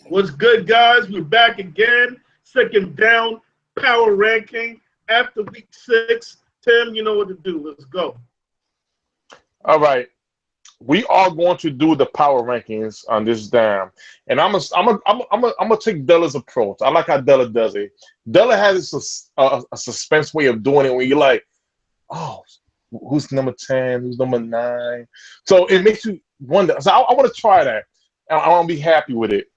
What's good, guys? We're back again. Second down power ranking after week 6. Tim, you know what to do. Let's go. All right. We are going to do the power rankings on this down, and I'm gonna take Della's approach. I like how Della does it. Della has a suspense way of doing it when you're like, oh, who's number 10? Who's number 9? So it makes you wonder. So I want to try that. I want to be happy with it.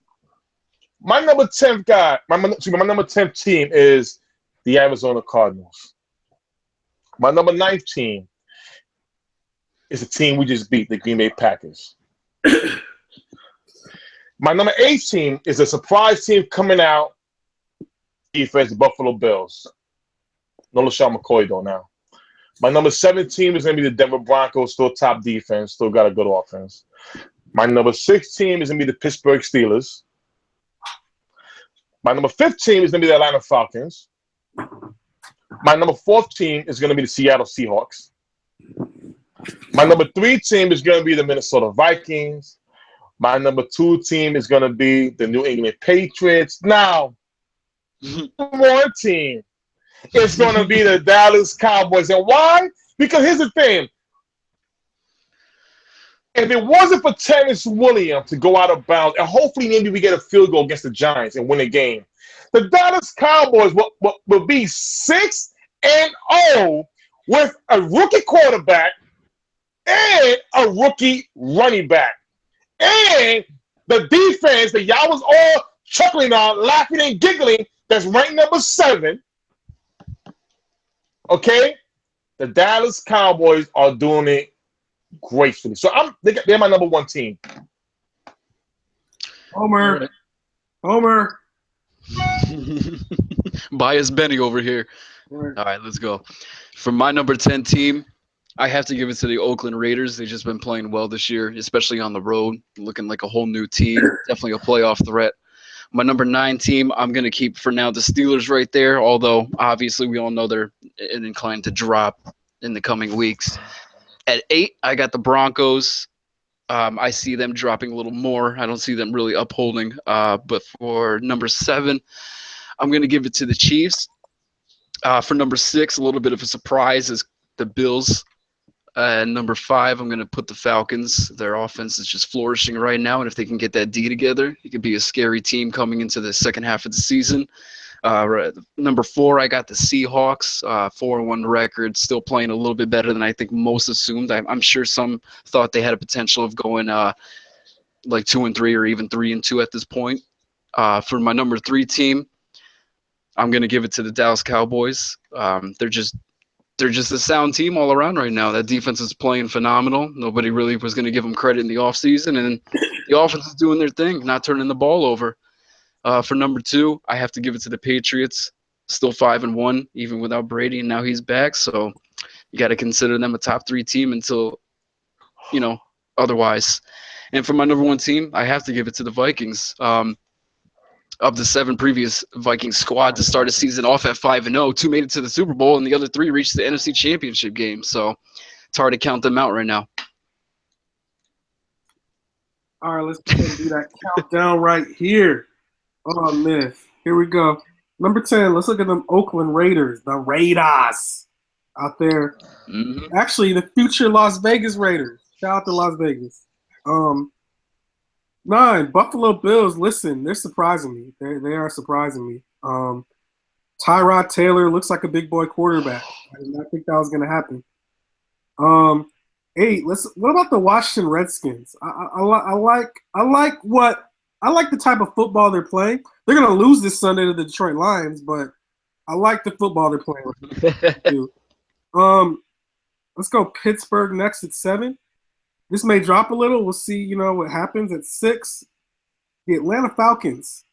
My number 10th guy, my number 10th team is the Arizona Cardinals. My number 9th team is a team we just beat, the Green Bay Packers. My number 8 team is a surprise team coming out. Defense, the Buffalo Bills. No LaShawn McCoy though now. My number 7 team is going to be the Denver Broncos, still top defense, still got a good offense. My number 6 team is going to be the Pittsburgh Steelers. My number 5 team is going to be the Atlanta Falcons. My number 4 team is going to be the Seattle Seahawks. My number 3 team is going to be the Minnesota Vikings. My number 2 team is going to be the New England Patriots. Now, one team is going to be the Dallas Cowboys. And why? Because here's the thing. If it wasn't for Terrence Williams to go out of bounds, and hopefully maybe we get a field goal against the Giants and win a game, the Dallas Cowboys will be 6-0 with a rookie quarterback and a rookie running back. And the defense that y'all was all chuckling on, laughing and giggling, that's ranked number 7. Okay? The Dallas Cowboys are doing it gracefully. So they're my number 1 team. Homer. Homer. Bias Benny over here. All right, let's go. For my number 10 team, I have to give it to the Oakland Raiders. They've just been playing well this year, especially on the road, looking like a whole new team. Definitely a playoff threat. My number 9 team, I'm going to keep for now the Steelers right there, although obviously we all know they're inclined to drop in the coming weeks. At 8, I got the Broncos. I see them dropping a little more. I don't see them really upholding. But for number 7, I'm going to give it to the Chiefs. For number 6, a little bit of a surprise is the Bills. Number 5, I'm going to put the Falcons. Their offense is just flourishing right now, and if they can get that D together, it could be a scary team coming into the second half of the season. Number 4, I got the Seahawks, 4-1 record, still playing a little bit better than I think most assumed. I'm sure some thought they had a potential of going like 2-3 or even 3-2 at this point. For my number 3 team, I'm going to give it to the Dallas Cowboys. They're just a sound team all around right now. That defense is playing phenomenal. Nobody really was going to give them credit in the offseason, and the offense is doing their thing, not turning the ball over. For number 2, I have to give it to the Patriots. Still 5-1, even without Brady, and now he's back. So you got to consider them a top 3 team until, otherwise. And for my number 1 team, I have to give it to the Vikings. Of the 7 previous Vikings squad to start a season off at 5-0, 2 made it to the Super Bowl, and the other 3 reached the NFC Championship game. So it's hard to count them out right now. All right, let's do that countdown right here. Oh, man. Here we go. Number 10, let's look at them Oakland Raiders, the Raiders out there. Mm-hmm. Actually, the future Las Vegas Raiders. Shout out to Las Vegas. 9, Buffalo Bills. Listen, they're surprising me. They are surprising me. Tyrod Taylor looks like a big boy quarterback. I did not think that was going to happen. 8. What about the Washington Redskins? I like the type of football they're playing. They're going to lose this Sunday to the Detroit Lions, but I like the football they're playing. Let's go Pittsburgh next at 7. This may drop a little. We'll see, what happens at 6. The Atlanta Falcons.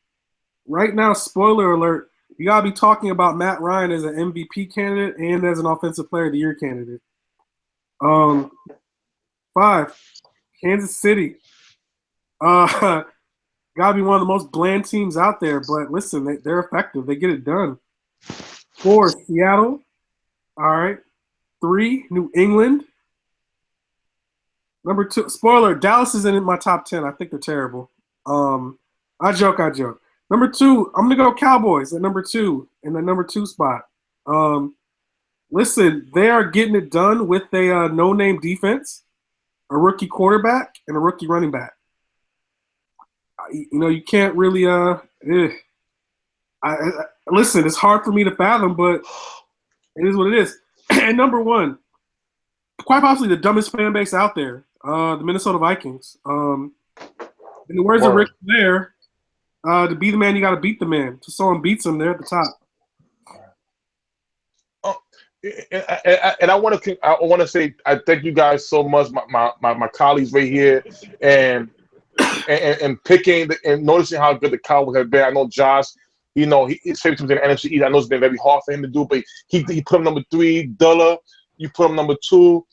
Right now, spoiler alert, you got to be talking about Matt Ryan as an MVP candidate and as an Offensive Player of the Year candidate. 5, Kansas City. Got to be one of the most bland teams out there, but listen, they're effective. They get it done. 4, Seattle. All right. 3, New England. Number 2, spoiler, Dallas is in my top 10. I think they're terrible. I joke. Number 2, I'm gonna go Cowboys at number 2 in the number 2 spot. Listen, they are getting it done with a no-name defense, a rookie quarterback, and a rookie running back. You can't really. Listen, it's hard for me to fathom, but it is what it is. And number 1, quite possibly the dumbest fan base out there, the Minnesota Vikings. In the words of Ric Flair, to be the man, you got to beat the man. So someone beats them, they're at the top. And I want to say I thank you guys so much, my colleagues right here, and picking and noticing how good the Cowboys have been. I know Josh, his favorite team in the NFC East. I know it's been very hard for him to do, but he put him number 3. Dulla, you put him number 2.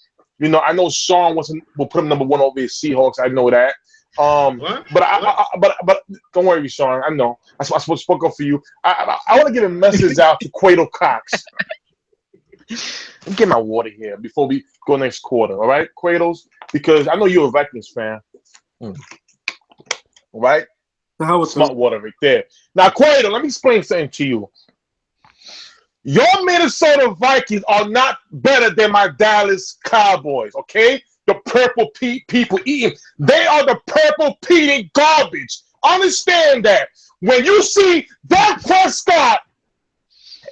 I know Sean will put him number 1 over his Seahawks. I know that. But don't worry, Sean. I know. I spoke up for you. I want to get a message out to Quato Cox. Let me get my water here before we go next quarter. All right, Quatos, because I know you're a Vikings fan. All right, smart water right there. Now, Quato, let me explain something to you. Your Minnesota Vikings are not better than my Dallas Cowboys. Okay. The purple people eating. They are the purple eating garbage. Understand that. When you see Dak Prescott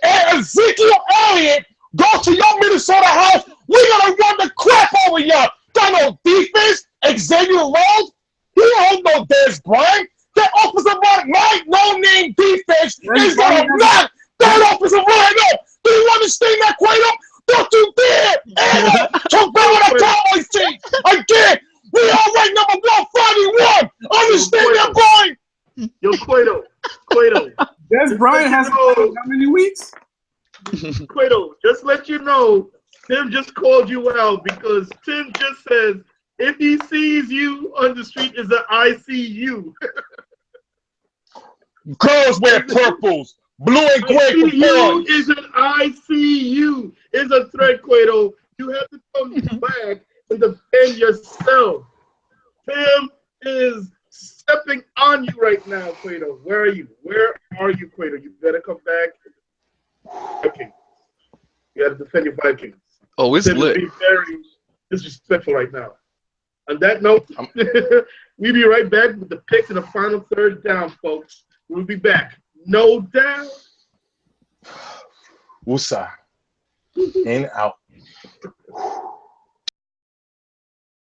and Ezekiel Elliott go to your Minnesota house, we're going to run the crap over y'all. Got no defense. Xavier Rhodes, he don't no Dez Bryant. That offensive line, my no-name defense is going to knock that offensive line up. Do you understand that, Quato? Don't you dare ever talk about a Cowboys team again. We are ranked number 141. Understand that, boy? Yo, Quato. Dez Bryant has how many weeks? Quato, just let you know, Tim just called you out because Tim just says if he sees you on the street, is an ICU. Girls wear purples. Blue and gray for boys. Is an ICU. Is a threat, Quato. You have to come back and defend yourself. Tim is stepping on you right now, Quato. Where are you? Quato? You better come back. Okay. You got to defend your Vikings. Oh, it's Tim lit. is being very disrespectful right now. On that note, we'll be right back with the picks in the final third down, folks. We'll be back. No doubt. Woosah. In out.